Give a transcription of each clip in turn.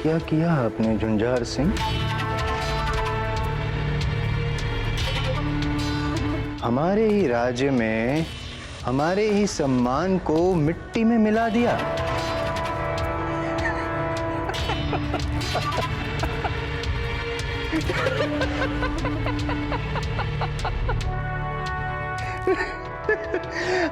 क्या किया आपने झुंझार सिंह? हमारे ही राज्य में हमारे ही सम्मान को मिट्टी में मिला दिया।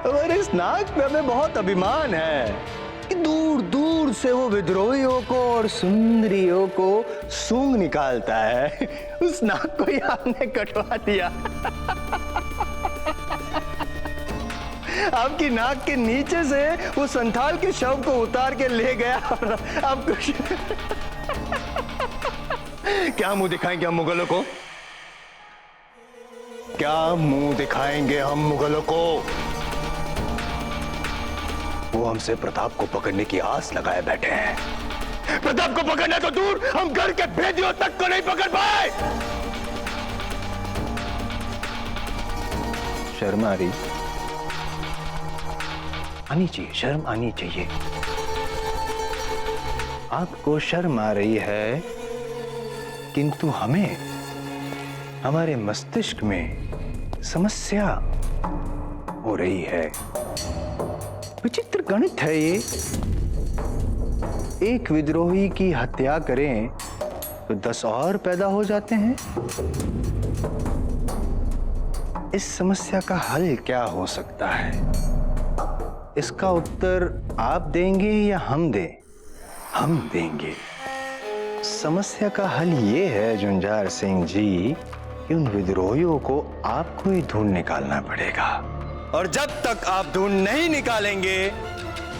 हमारे इस नाक पे हमें बहुत अभिमान है कि दूर दूर से वो विद्रोहियों को और सुंदरियों को सूंघ निकालता है। उस नाक को ही आपने कटवा दिया। आपकी नाक के नीचे से वो संथाल के शव को उतार के ले गया और आपको क्या मुंह दिखाएंगे हम मुगलों को? क्या मुंह दिखाएंगे हम मुगलों को? वो हमसे प्रताप को पकड़ने की आस लगाए बैठे हैं। प्रताप को पकड़ना तो दूर, हम घर के भेदियों तक को नहीं पकड़ पाए। शर्म आ रही? आनी चाहिए, शर्म आनी चाहिए। आपको शर्म आ रही है, किंतु हमें हमारे मस्तिष्क में समस्या हो रही है। विचित्र गणित है ये। एक विद्रोही की हत्या करें तो 10 और पैदा हो जाते हैं। इस समस्या का हल क्या हो सकता है? इसका उत्तर आप देंगे या हम दें? हम देंगे। समस्या का हल ये है झुंझार सिंह जी कि उन विद्रोहियों को आपको ही ढूंढ निकालना पड़ेगा। और जब तक आप ढूंढ नहीं निकालेंगे,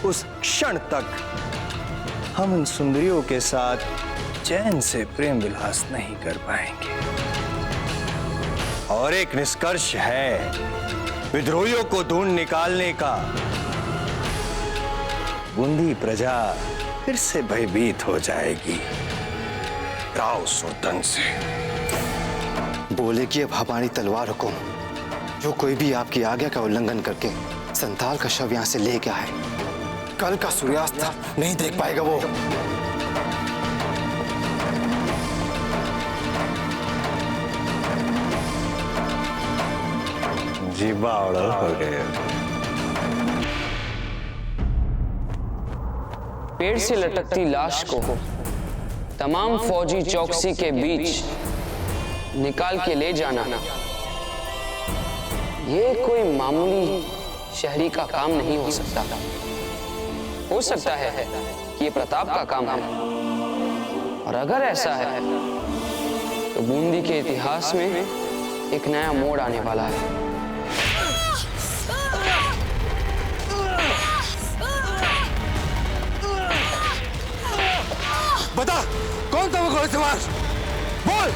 उस क्षण तक हम उन सुंदरियों के साथ चैन से प्रेम विलास नहीं कर पाएंगे। और एक निष्कर्ष है विद्रोहियों को ढूंढ निकालने का। बूंदी प्रजा फिर से भयभीत हो जाएगी राव सुल्तान से। बोले कि अब हमारी तलवार हुकुम, जो कोई भी आपकी आज्ञा का उल्लंघन करके संथाल का शव यहाँ से ले गया है, कल का सूर्यास्त नहीं देख पाएगा वो। जी बावड़ा हो गए। पेड़ से लटकती लाश को तमाम फौजी चौकसी के बीच निकाल के ले जाना, ये कोई मामूली शहरी का काम नहीं हो सकता। हो सकता है कि ये प्रताप का काम है, और अगर ऐसा है तो बूंदी के इतिहास में एक नया मोड़ आने वाला है। बता, कौन था वो घोड़सवार? बोल,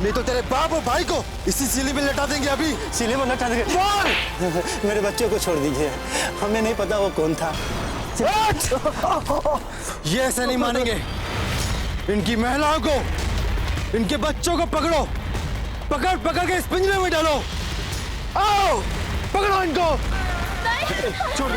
नहीं तो तेरे बाप और भाई को इसी सिले में लटा देंगे। अभी सिले में लटा देंगे। बोल। मेरे बच्चों को छोड़ दीजिए, हमें नहीं पता वो कौन था। ये ऐसे नहीं मानेंगे। इनकी महिलाओं को, इनके बच्चों को पकड़ो, पकड़ पकड़ के इस पिंजरे में डालो। आओ, पकड़ो इनको। छोड़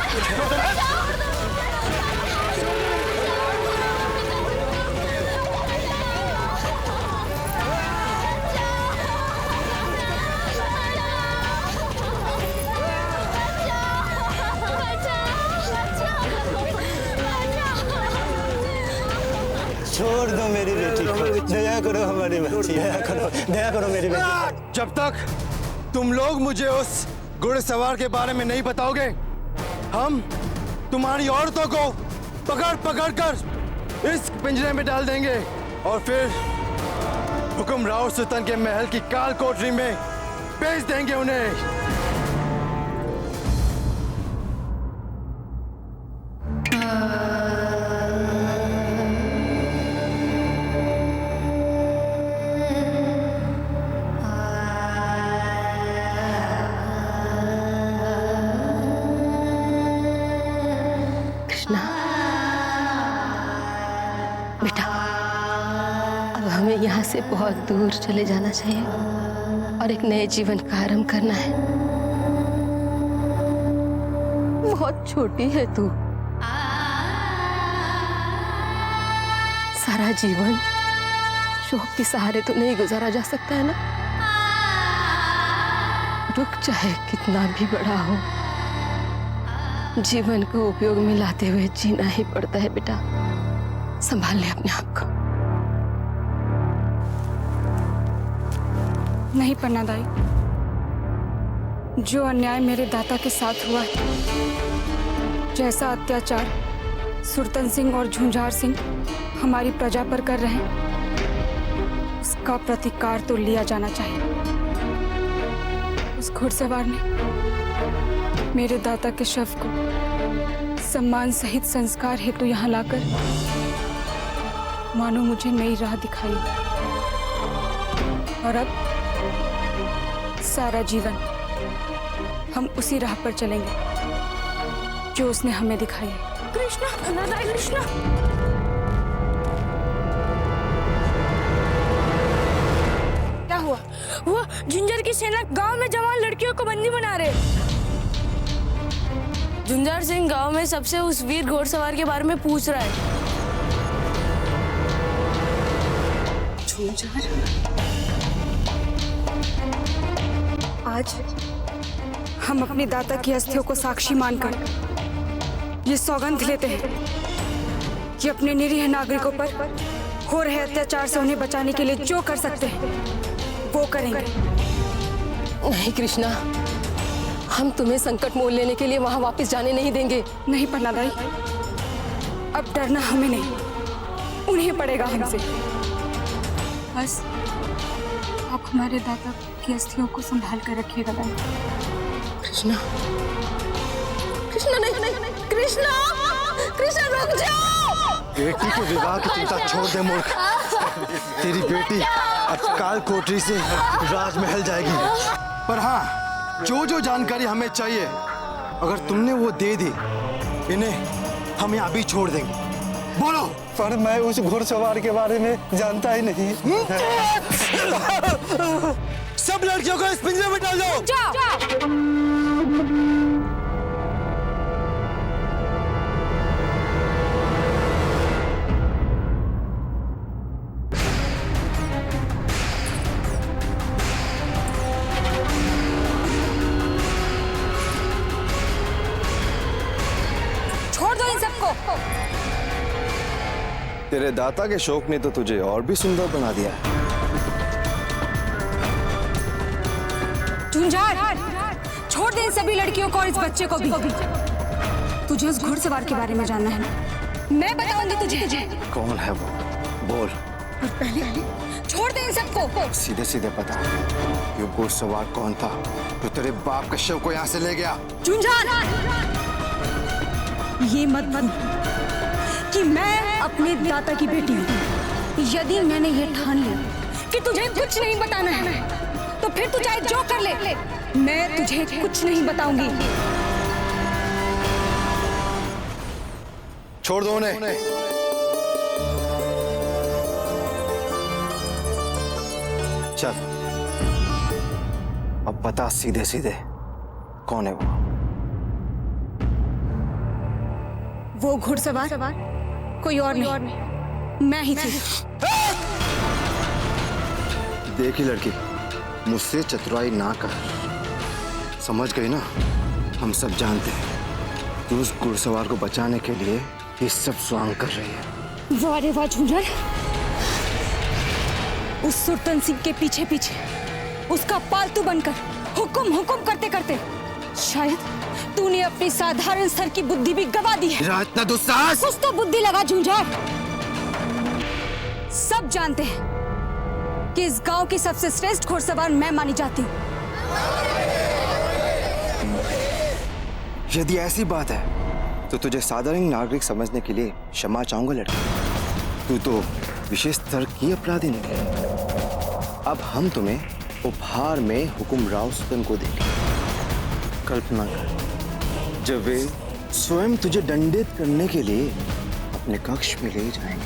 छोड़ दो मेरी बेटी को, दया करो हमारी बच्ची, दया करो मेरी बेटी। जब तक तुम लोग मुझे उस घुड़सवार के बारे में नहीं बताओगे, हम तुम्हारी औरतों को पकड़ पकड़ कर इस पिंजरे में डाल देंगे और फिर हुक्म राव सुल्तान के महल की काल कोठरी में भेज देंगे उन्हें। बेटा, अब हमें यहाँ से बहुत दूर चले जाना चाहिए और एक नए जीवन का आरंभ करना है। बहुत छोटी है तू, सारा जीवन शोक के सहारे तो नहीं गुजारा जा सकता है ना। दुख चाहे कितना भी बड़ा हो, जीवन को उपयोग में लाते हुए जीना ही पड़ता है बेटा। संभाल ले अपने आप को। नहीं पन्नादाई, जो अन्याय मेरे दादा के साथ हुआ है, जैसा अत्याचार सुरतन सिंह और झुंझार सिंह हमारी प्रजा पर कर रहे हैं, उसका प्रतिकार तो लिया जाना चाहिए। उस घुड़सवार ने मेरे दादा के शव को सम्मान सहित संस्कार हेतु यहाँ लाकर मानो मुझे नई राह दिखाई, और अब सारा जीवन हम उसी राह पर चलेंगे जो उसने हमें दिखाई है। कृष्णा, पन्नादाई कृष्णा। क्या हुआ? वो झुंझार की सेना गांव में जवान लड़कियों को बंदी बना रहे। झुंझार सिंह गांव में सबसे उस वीर घोड़सवार के बारे में पूछ रहा है। झुंझार? आज हम अपनी दाता की अस्थियों को साक्षी मानकर ये सौगंध लेते हैं कि अपने निरीह नागरिकों पर हो रहे अत्याचार से उन्हें बचाने के लिए जो कर सकते हैं वो करेंगे। नहीं कृष्णा, हम तुम्हें संकट मोल लेने के लिए वहां वापस जाने नहीं देंगे। नहीं पन्नादाई, अब डरना हमें नहीं, उन्हें पड़ेगा हमसे। बस आप हमारे दादा की अस्थियों को संभाल कर रखिएगा। कृष्णा, कृष्णा नहीं, कृष्णा, कृष्णा रुक जाओ। बेटी के विवाह की चिंता छोड़ दे मूर्ख। तेरी बेटी अब काल कोठरी से राजमहल जाएगी। पर हाँ, जो जानकारी हमें चाहिए अगर तुमने वो दे दी, इन्हें हम यहाँ भी छोड़ देंगे। बोलो। पर मैं उस घुड़सवार के बारे में जानता ही नहीं। सब लड़कियों को इस पिंजरे में डाल दो। छोड़ दो इन सबको। तेरे दाता के शौक ने तो तुझे और भी सुंदर बना दिया है। झुंझार, छोड़ दे इन सभी लड़कियों को और इस बच्चे को भी। तुझे उस घुड़सवार के बारे में जानना है ना? मैं बताऊंगी तुझे। कौन है वो? बोल। और पहले छोड़ दे इन सबको। सीधे सीधे बता, ये घुड़सवार कौन था जो तेरे बाप के शव को यहाँ से ले गया? झुंझार, ये मत भूल कि मैं अपने दाता की बेटी हूँ। यदि मैंने ये ठान लिया कि तुझे कुछ नहीं बताना है, तो फिर तू चाहे जो कर ले, मैं तुझे कुछ नहीं बताऊंगी। छोड़ दो उन्हें। चल, अब बता सीधे सीधे कौन है वो? वो घुड़सवार कोई और नहीं, मैं ही थी। देखी लड़की, मुझसे चतुराई ना कर। समझ गई ना? हम सब जानते हैं तू उस घुड़सवार को बचाने के लिए ये सब स्वांग कर रही है। वाह रे वाह झुंझार, उस सुरतन सिंह के पीछे पीछे उसका पालतू बनकर हुक्म करते करते शायद तूने अपनी साधारण स्तर की बुद्धि भी गवा दी है। इतना दुस्साहस! कुछ तो बुद्धि लगा झुंझार। सब जानते हैं कि इस गांव की सबसे श्रेष्ठ घुड़सवार मैं मानी जाती हूँ। यदि ऐसी बात है तो तुझे साधारण नागरिक समझने के लिए क्षमा चाहूंगा लड़की। तू तो विशेष स्तर की अपराधी नहीं। अब हम तुम्हें उपहार में हुकुमराव सुतन को देंगे। कल्पना कर, जब वे स्वयं तुझे दंडित करने के लिए अपने कक्ष में ले जाएंगे।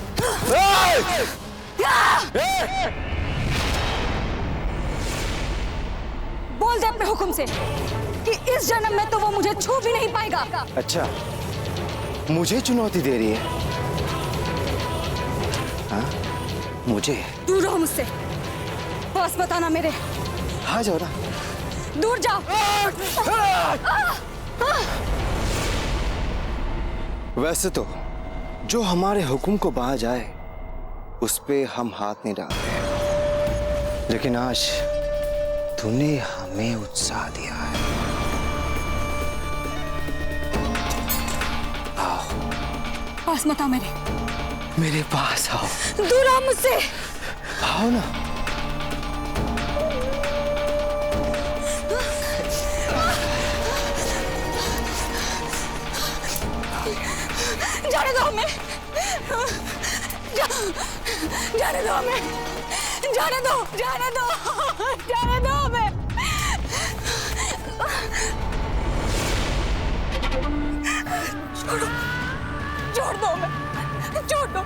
बोल दे अपने हुक्म से कि इस जन्म में तो वो मुझे छू भी नहीं पाएगा। अच्छा, मुझे चुनौती दे रही है? हाँ? मुझे? दूर रहो मुझसे, पास बताना मेरे। हाँ जाओ ना। दूर जाओ। वैसे तो जो हमारे हुक्म को बाज जाए उस पे हम हाथ नहीं डालते, लेकिन आज तूने हमें उत्साह दिया है। आओ, पास मत आओ मेरे पास आओ। दूर आओ मुझसे। आओ ना। जाने दो हमें, जाने दो हमें, जाने दो, जाने दो, जाने दो हमें। छोड़ो, छोड़ दो हमें, छोड़ दो,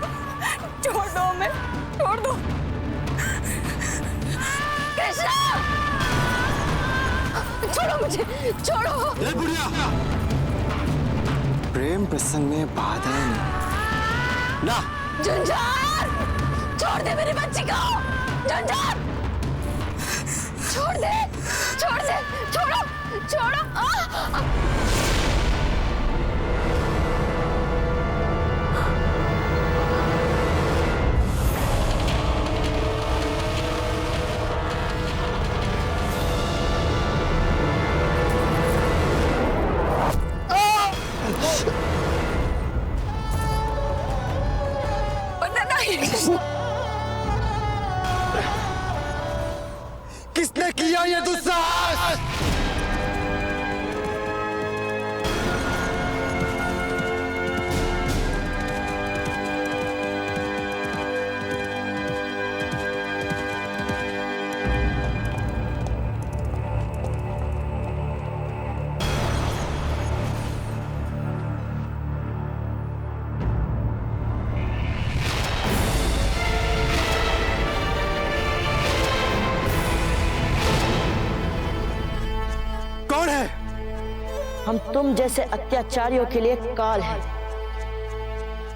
छोड़ दो हमें, छोड़ दो। कृष्णा, छोड़ो मुझे, छोड़ो। बुढ़िया, प्रेम प्रसंग में बाधा नहीं ना। झंझार, छोड़ दे मेरी बच्ची को। झंझार, छोड़ दे, छोड़ दे, छोड़ो, छोड़ो। किसने किया ये दुस्साहस? हम तुम जैसे अत्याचारियों के लिए काल हैं।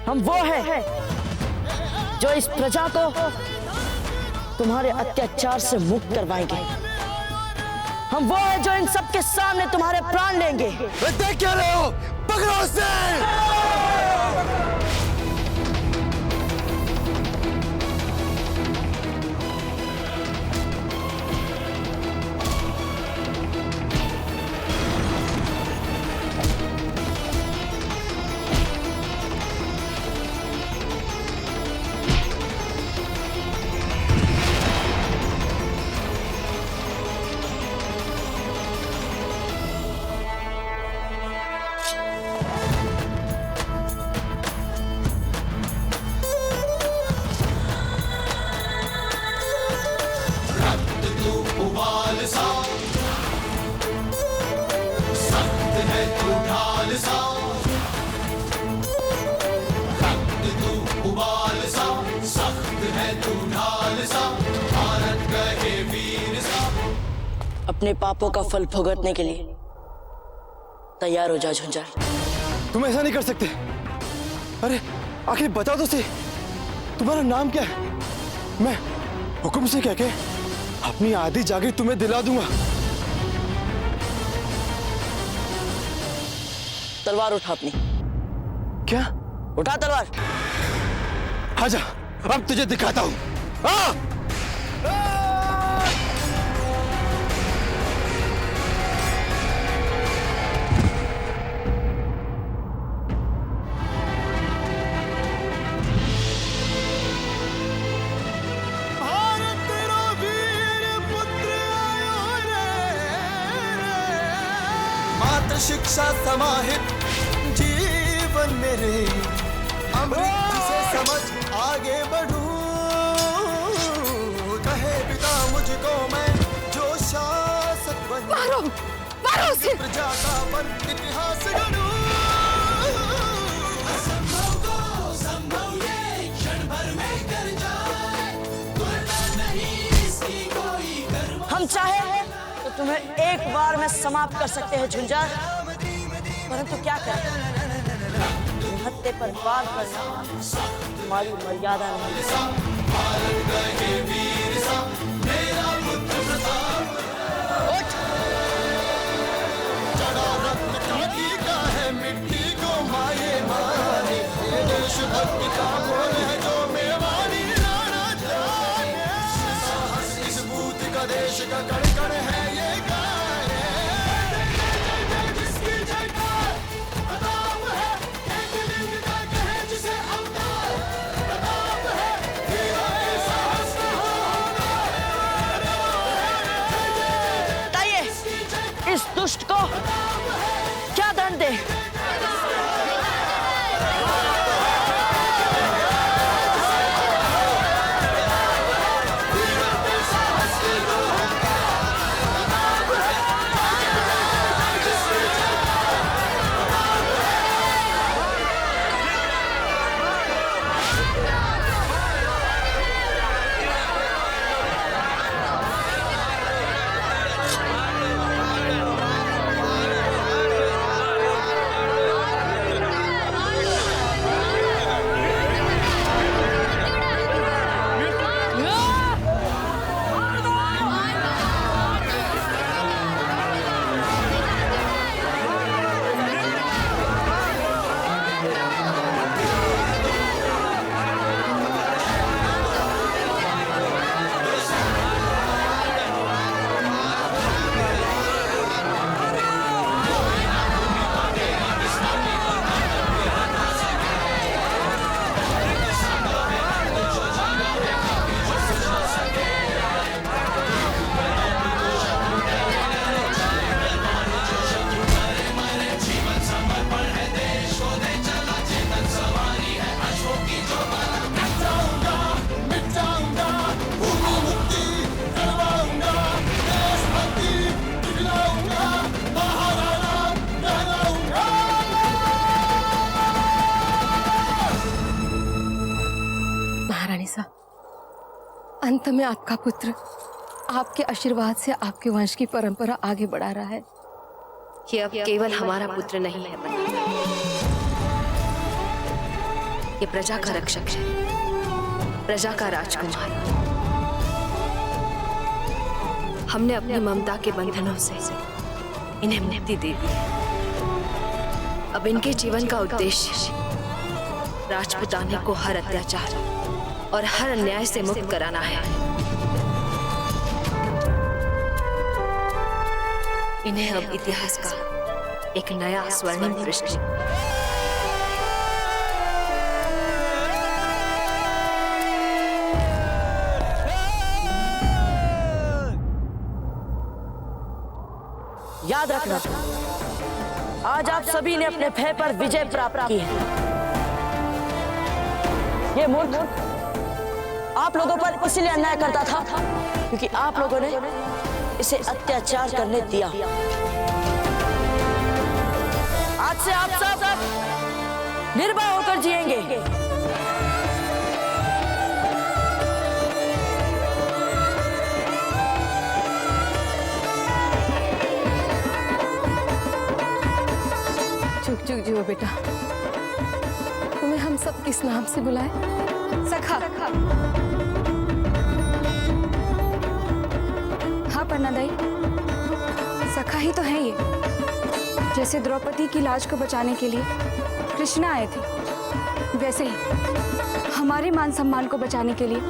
हम वो हैं जो इस प्रजा को तुम्हारे अत्याचार से मुक्त करवाएंगे। हम वो हैं जो इन सबके सामने तुम्हारे प्राण लेंगे। देख क्या रहे हो? पकड़ो उसे! अपने पापों का फल भुगतने के लिए तैयार हो जा झुंझार। तुम ऐसा नहीं कर सकते। अरे आखिर बताओ तो सही, तुम्हारा नाम क्या है? मैं हुक्म से कह के अपनी आधी जागीर तुम्हें दिला दूंगा। तलवार उठा अपनी। क्या? उठा तलवार। आजा, अब तुझे दिखाता हूं। शिक्षा समाहित जीवन मेरे, अमृत से समझ आगे बढ़ूं। कहे पिता मुझको मैं जो शासक बनूं। मारो, मारो उसे। प्रजा का वन इतिहास गढ़ूं। असंभव को संभव ये क्षण भर में कर जाए, तुलना नहीं इसकी कोई कर्म। हम चाहे तो तुम्हें एक बार में समाप्त कर सकते हैं झुंझार, परंतु क्या करें? हत्या पर वार करना तुम्हारी मर्यादा नहीं। मिट्टी को माये मानी ये देशभक्ति का बोल है जो मेवानी राणा जाने साहस इस भूत का देश का कण कण है ये गाने जिसकी जयकार प्रताप है एक लिंग का कहे जिसे अवतार प्रताप है वीरों के साहस का बताइए इस दुष्ट को क्या दंड दे? महारानी साहब, अंत में आपका पुत्र आपके आशीर्वाद से आपके वंश की परंपरा आगे बढ़ा रहा है। ये अब केवल हमारा पुत्र नहीं है, ये प्रजा का रक्षक है, प्रजा का राजकुमार। हमने अपनी ममता के बंधनों से इन्हें मुक्ति दे दी। अब इनके जीवन का उद्देश्य राजपुताने को हर अत्याचार और हर अन्याय से मुक्त कराना है। इन्हें अब इतिहास का एक नया स्वर्णिम पृष्ठ याद रखना, आज आप सभी ने अपने भय पर विजय प्राप्त की है। ये मूर्ख आप लोगों पर इसलिए अन्याय करता था क्योंकि आप लोगों ने इसे अत्याचार करने दिया। आज से आप सब निर्भय होकर जिएंगे। चुप चुप जियो बेटा। तुम्हें हम सब किस नाम से बुलाए? सखा। हाँ पन्नादाई, सखा ही तो है ये। जैसे द्रौपदी की लाज को बचाने के लिए कृष्ण आए थे, वैसे ही हमारे मान सम्मान को बचाने के लिए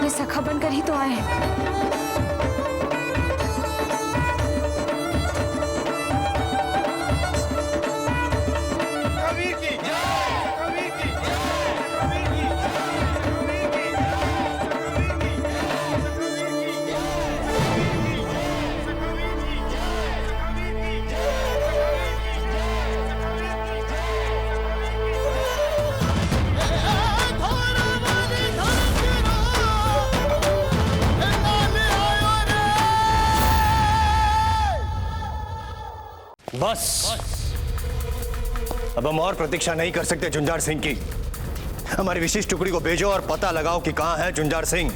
ये सखा बनकर ही तो आए हैं। बस अब हम और प्रतीक्षा नहीं कर सकते झुंझार सिंह की। हमारी विशेष टुकड़ी को भेजो और पता लगाओ कि कहां है झुंझार सिंह।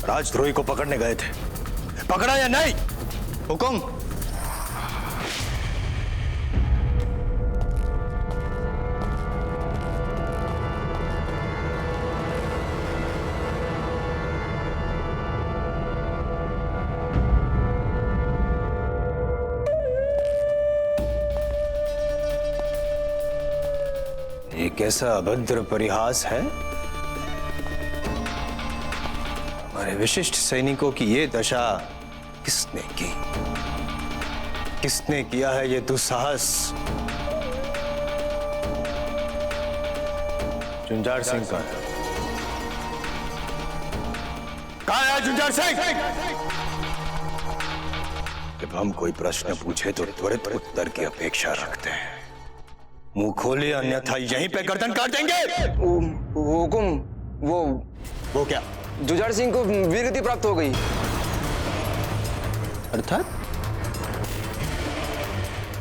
राजद्रोही को पकड़ने गए थे, पकड़ा या नहीं? हुकुम। ये कैसा अभद्र परिहास है? हमारे विशिष्ट सैनिकों की ये दशा किसने की? किसने किया है ये दुस्साहस? झुंझार सिंह का है। कहाँ है झुंझार सिंह? जब हम कोई प्रश्न पूछे तो त्वरित उत्तर की अपेक्षा रखते हैं। मुंह खोले, अन्यथा यहीं पे गर्दन काट देंगे। हुकुम, वो क्या? जुझार सिंह को वीरगति प्राप्त हो गई। अर्थात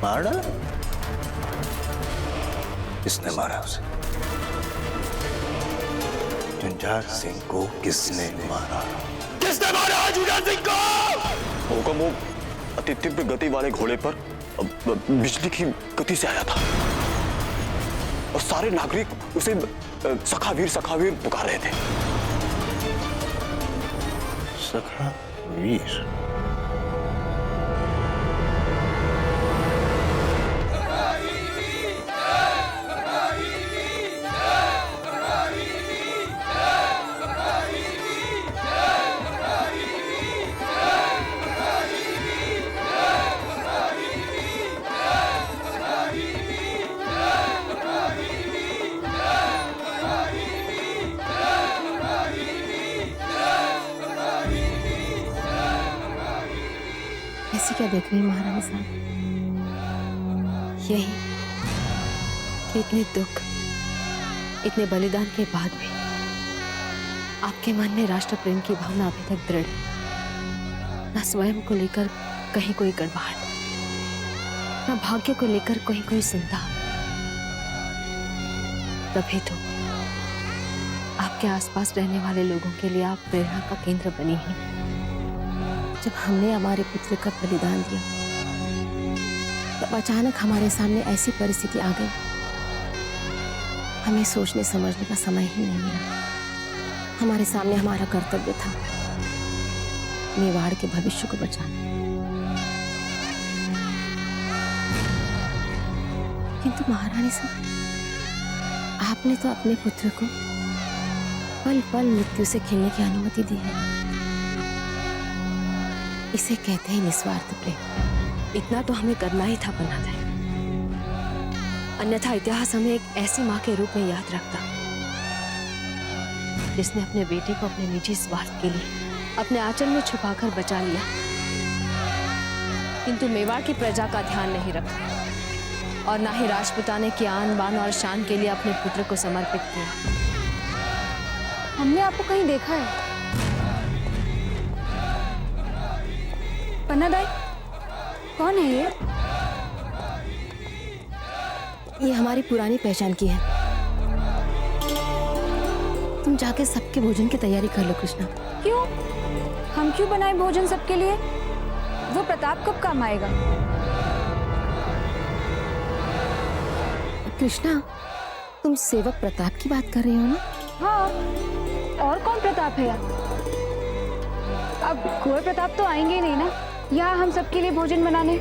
मार डाला? किसने मारा उसे? झुंझार सिंह को किसने मारा? किसने मारा झुंझार सिंह को? हुकुम, वो अति तीव्र गति वाले घोड़े पर बिजली की गति से आया था और सारे नागरिक उसे सखावीर पुकार रहे थे। सखावीर? ऐसी क्या देख रही महारानी साहब? यही कि इतने दुख, इतने बलिदान के बाद भी आपके मन में राष्ट्र प्रेम की भावना अभी तक दृढ़ है। न स्वयं को लेकर कहीं कोई गड़बड़ाहट, न भाग्य को लेकर कहीं कोई चिंता। तभी तो आपके आसपास रहने वाले लोगों के लिए आप प्रेरणा का केंद्र बनी हैं। जब हमने हमारे पुत्र का बलिदान दिया, तब अचानक हमारे सामने ऐसी परिस्थिति आ गई, हमें सोचने समझने का समय ही नहीं मिला। हमारे सामने हमारा कर्तव्य था मेवाड़ के भविष्य को बचाना, किंतु महारानी साहब, आपने तो अपने पुत्र को पल पल मृत्यु से खेलने की अनुमति दी है। इसे कहते हैं निस्वार्थ प्रेम। इतना तो हमें करना ही था बनाते, अन्यथा इतिहास हमें एक ऐसी माँ के रूप में याद रखता जिसने अपने बेटे को अपने निजी स्वार्थ के लिए अपने आंचल में छुपाकर बचा लिया, किंतु मेवाड़ की प्रजा का ध्यान नहीं रखा और ना ही राजपुताने की आन बान और शान के लिए अपने पुत्र को समर्पित किया। हमने आपको कहीं देखा है। पन्नादाई, कौन है ये? ये हमारी पुरानी पहचान की है। तुम जाके सबके भोजन की तैयारी कर लो कृष्णा। क्यों? हम क्यों बनाए भोजन सबके लिए? वो प्रताप कब काम आएगा? कृष्णा, तुम सेवक प्रताप की बात कर रही हो ना? हाँ, और कौन प्रताप है? अब कुंवर प्रताप तो आएंगे ही नहीं ना यहाँ हम सबके लिए भोजन बनाने।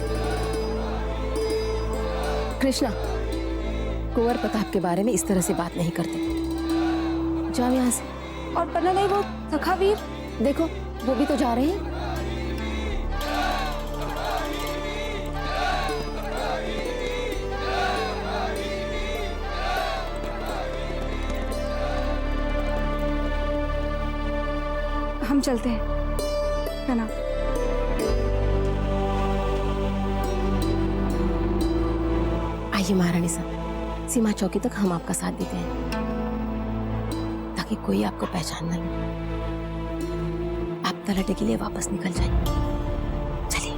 कृष्णा, कुंवर प्रताप के बारे में इस तरह से बात नहीं करते। जाओ यहाँ से। और पन्नादाई, वो सखावीर, देखो वो भी तो जा रहे हैं। हम चलते हैं, है ना? आइए महारानी साहब, सीमा चौकी तक हम आपका साथ देते हैं ताकि कोई आपको पहचान न ले। आप तलहटे के लिए वापस निकल जाइए। चलिए।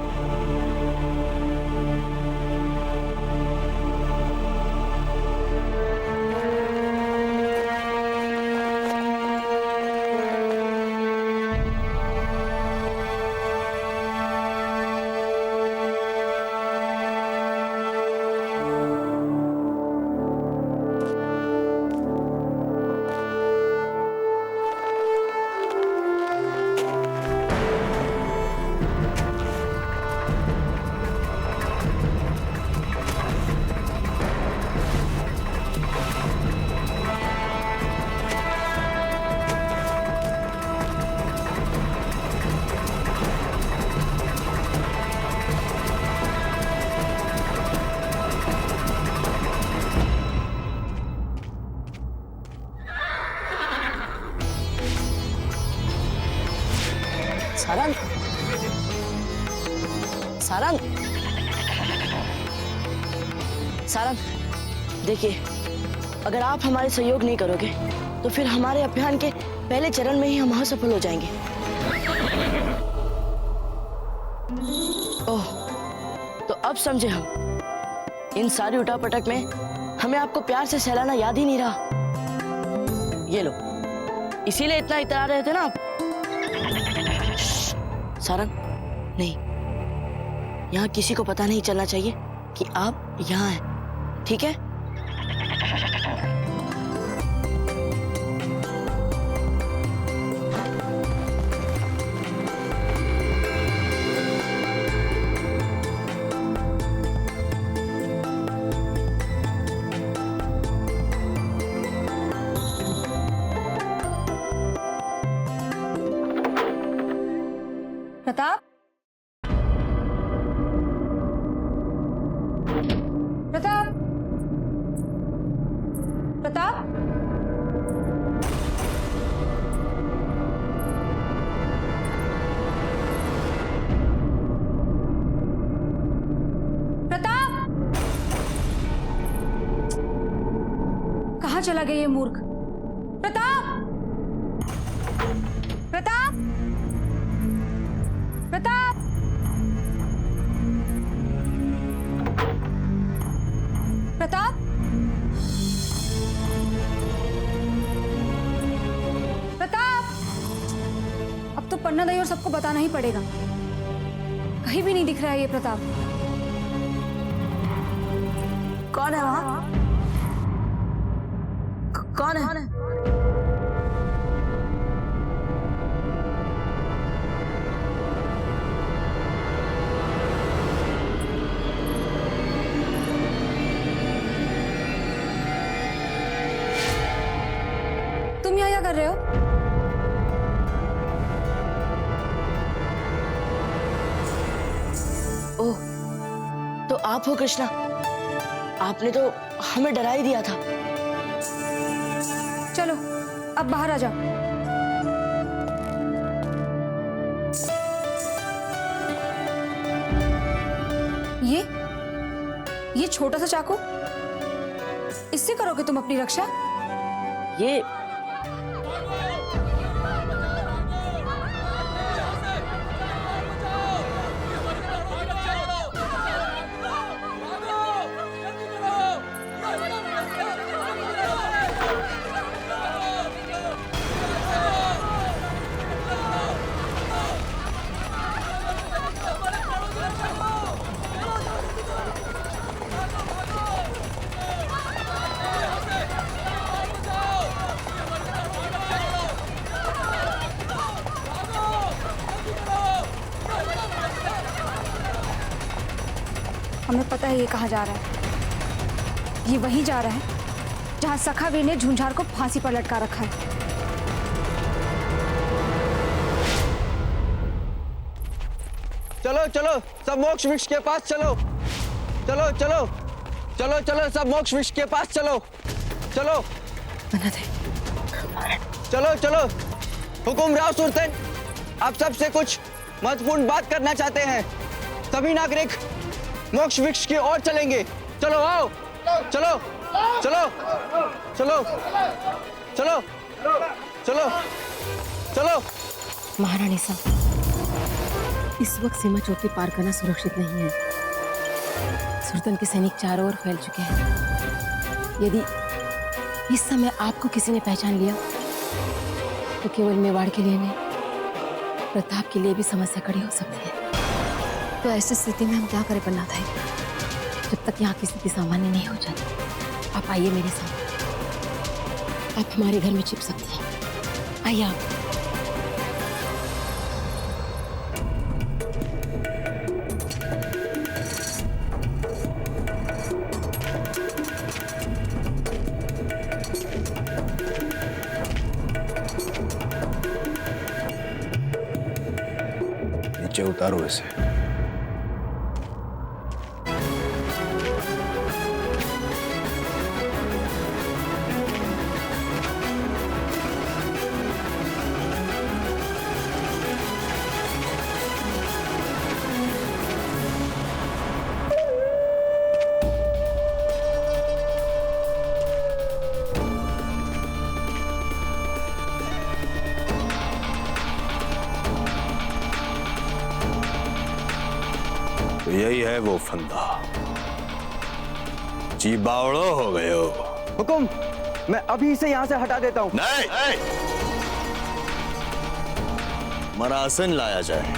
सारंग, सारंग, सारंग, देखिए, अगर आप हमारे सहयोग नहीं करोगे तो फिर हमारे अभियान के पहले चरण में ही हम असफल हो जाएंगे। ओह, तो अब समझे हम। इन सारी उठापटक में हमें आपको प्यार से सहलाना याद ही नहीं रहा। ये लो, इसीलिए इतना इतरा रहे थे ना आप। सारंग, नहीं, यहाँ किसी को पता नहीं चलना चाहिए कि आप यहाँ हैं, ठीक है? प्रताप, प्रताप, प्रताप, प्रताप, कहाँ चला गया ये मूर्ख? प्रताप, प्रताप, प्रताप, प्रताप, प्रताप, अब तो पन्ना दई और सबको बताना ही पड़ेगा। कहीं भी नहीं दिख रहा है ये प्रताप। कौन है वहां? कौन है? तुम यहाँ क्या कर रहे हो? ओह, तो आप हो कृष्णा। आपने तो हमें डरा ही दिया था। चलो, अब बाहर आ जाओ। ये छोटा सा चाकू, इससे करोगे तुम अपनी रक्षा? ये हमें पता है ये कहाँ जा रहा है। ये वहीं जा रहा है जहाँ सखावीर ने झुंझार को फांसी पर लटका रखा है। चलो चलो, सब मोक्ष वृक्ष के पास चलो। चलो चलो चलो चलो, सब मोक्ष वृक्ष के पास चलो। चलो चलो चलो। हुकुम राव सुल्तान, आप सबसे कुछ महत्वपूर्ण बात करना चाहते हैं। सभी नागरिक मोक्ष वृक्ष की ओर चलेंगे। चलो आओ, चलो चलो चलो चलो चलो चलो। महारानी साहब, इस वक्त सीमा चौकी पार करना सुरक्षित नहीं है। सुल्तान के सैनिक चारों ओर फैल चुके हैं। यदि इस समय आपको किसी ने पहचान लिया तो केवल मेवाड़ के लिए नहीं, प्रताप के लिए भी समस्या खड़ी हो सकती है। तो ऐसी स्थिति में हम क्या करें पन्ना भाई? जब तक यहाँ की स्थिति सामान्य नहीं हो जाती, आप आइए मेरे साथ। आप हमारे घर में छिप सकती हैं। आइए आप। नीचे उतारो इसे। यही है वो फंदा। जी बावड़ो हो गए हो। हुकुम, मैं अभी इसे यहाँ से हटा देता हूँ। नहीं, मरासन लाया जाए।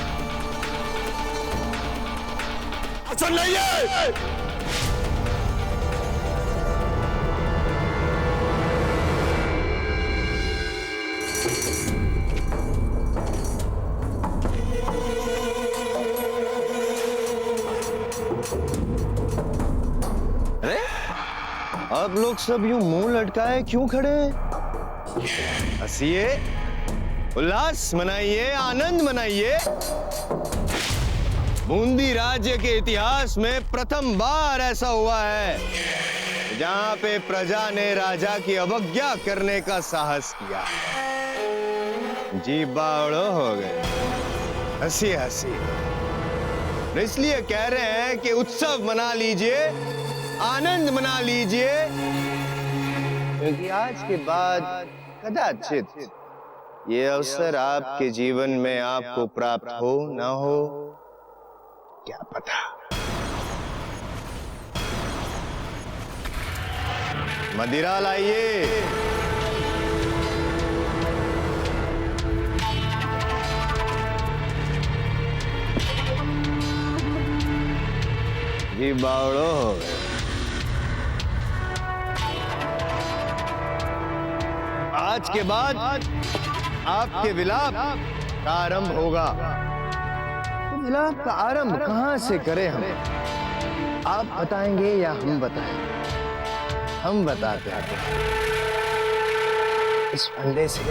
आसन लाइए। अरे आप लोग सब यूं मुंह लटकाए क्यों खड़े हैं? हंसिए, उल्लास मनाइए, आनंद मनाइए। बूंदी राज्य के इतिहास में प्रथम बार ऐसा हुआ है जहां पे प्रजा ने राजा की अवज्ञा करने का साहस किया। जी बावड़ो हो गए। हंसिए हंसिए। इसलिए कह रहे हैं कि उत्सव मना लीजिए, आनंद मना लीजिए, क्योंकि आज के बाद कदाचित ये अवसर आपके जीवन में आपको प्राप्त हो ना हो, क्या पता। मदिरा लाइए। जी बावड़ो हो गए। आज के बाद आपके विलाप का आरंभ होगा। तो विलाप का आरंभ कहां से करें हम? आप बताएंगे या हम बताएंगे? हम बताते हैं इस फंदे से।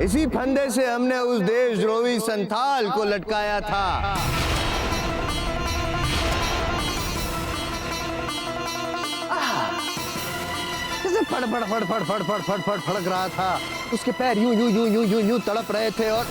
इसी फंदे से हमने उस देशद्रोही संथाल को लटकाया था। जैसे फड़ फड़ फड़ फड़ फड़ फड़ फड़ फड़ फड़क रहा था, उसके पैर यूं यूं यूं यूं यूं यूं तड़प रहे थे। और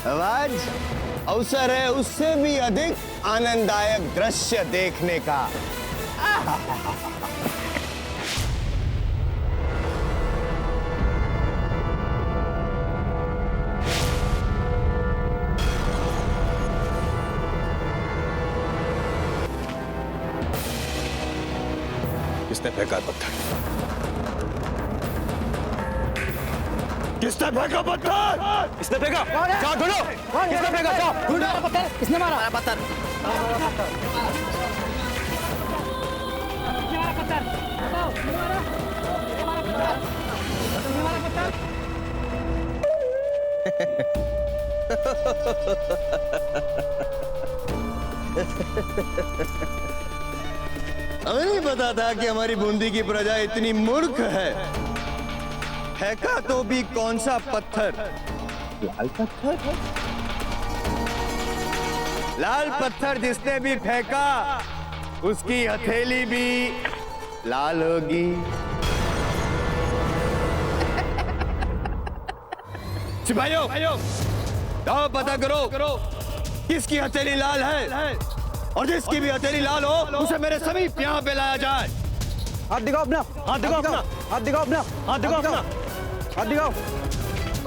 अब आज अवसर है उससे भी अधिक आनंददायक दृश्य देखने का। किसने फेंका पत्थर? किसने फेंका पत्थर? किसने फेंका? जाओ ढूंढो। किसने फेंका? जाओ ढूंढो पत्थर। किसने मारा पत्थर? हमें नहीं पता था कि हमारी बूंदी की प्रजा इतनी मूर्ख है। फेंका तो भी कौन सा पत्थर? लाल पत्थर। लाल पत्थर जिसने भी फेंका उसकी हथेली भी लाल होगी। सिपाहियों, जाओ पता करो किसकी हथेली लाल है, और जिसकी भी हथेली लाल हो उसे मेरे समीप यहाँ पे लाया जाए। हाथ दिखाओ अपना, हाथ दिखाओ अपना, हाथ दिखाओ अपना, हाथ दिखाओ अपना, हाथ दिखाओ।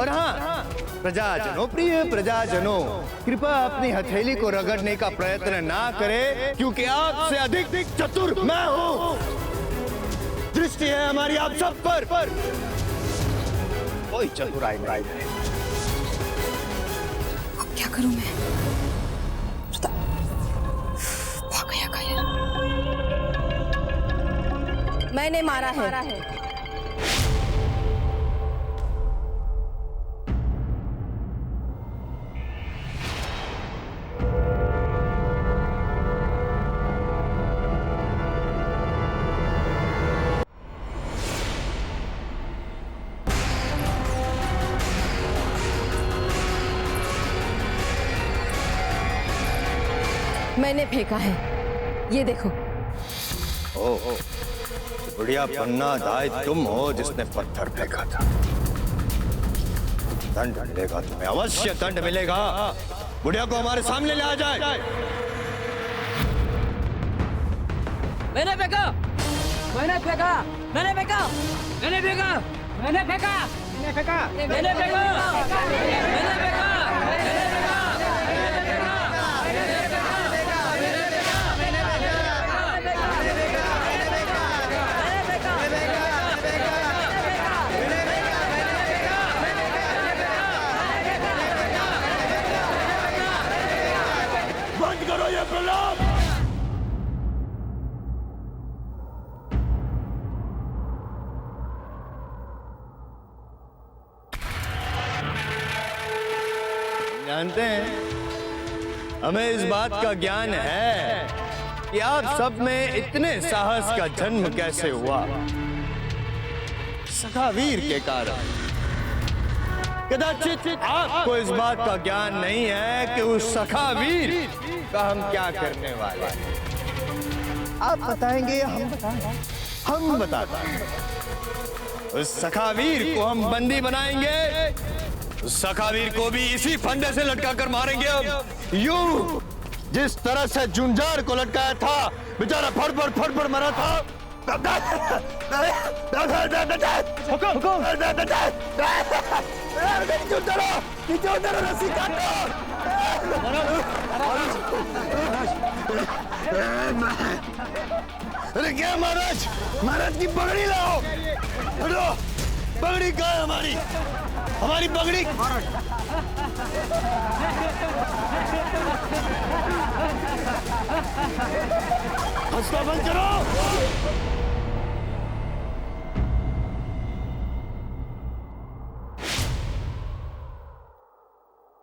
और हाँ, प्रजाजनों, प्रिय प्रजाजनों, कृपया अपनी हथेली को रगड़ने का प्रयत्न ना करें, क्योंकि आपसे अधिक चतुर मैं हूँ। दृष्टि है हमारी आप सब पर। कोई चतुराई नहीं। अब क्या करूं मैं? भाग गया कायर। मैंने मारा है। मैंने फेंका है, ये देखो। ओ, बुढ़िया पन्ना दाई तुम हो जिसने पत्थर फेंका था। दंड मिलेगा तुम्हें, अवश्य दंड मिलेगा। बुढ़िया को हमारे सामने ले आ जाए। मैंने फेंका, मैंने फेंका, मैंने फेंका, मैंने फेंका, मैंने फेंका, मैंने फेंका, मैंने फेंका, मैंने फेंका, बंद करो ये प्रलाप। जानते हैं, हमें इस बात का ज्ञान है कि आप सब में इतने साहस का जन्म कैसे हुआ। सखावीर के कारण। कदाचित आपको इस बात का ज्ञान नहीं है कि उस सखावीर का हम क्या करने वाले हैं। आप बताएंगे या हम बताएंगे? हम बताते हैं। उस सखावीर को हम बंदी बनाएंगे, उस सखावीर को भी इसी फंदे से लटका कर मारेंगे हम। यूं जिस तरह से जुंजार को लटकाया था, बेचारा फड़ मरा था। रस्सी काटो। अरे क्या महाराज, महाराज की पगड़ी लाओ। पगड़ी कहाँ है हमारी? हमारी पगड़ी। हंसना बंद करो।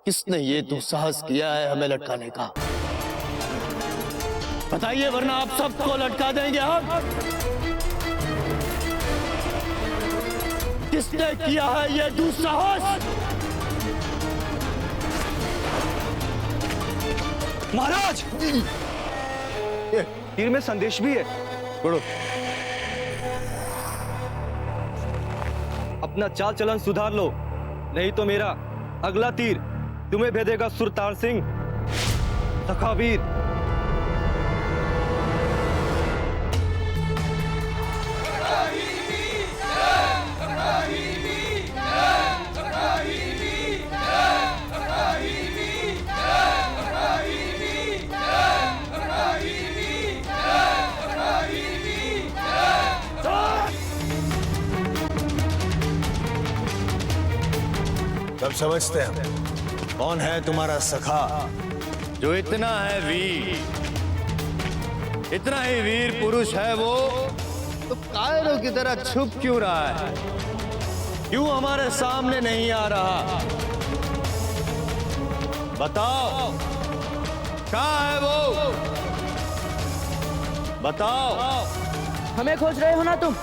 किसने ये दुस्साहस किया है हमें लटकाने का? बताइए, वरना आप सबको लटका देंगे हम। किसने किया है ये दुस्साहस? महाराज, तीर में संदेश भी है। पढ़ो। अपना चाल चलन सुधार लो, नहीं तो मेरा अगला तीर तुम्हें भेदेगा सुरतार सिंह सखावीर। सब समझते हैं कौन है तुम्हारा सखा जो इतना है वीर, इतना ही वीर पुरुष है वो, तो कायरों की तरह छुप क्यों रहा है? क्यों हमारे सामने नहीं आ रहा? बताओ, कहाँ है वो? बताओ। हमें खोज रहे हो ना तुम?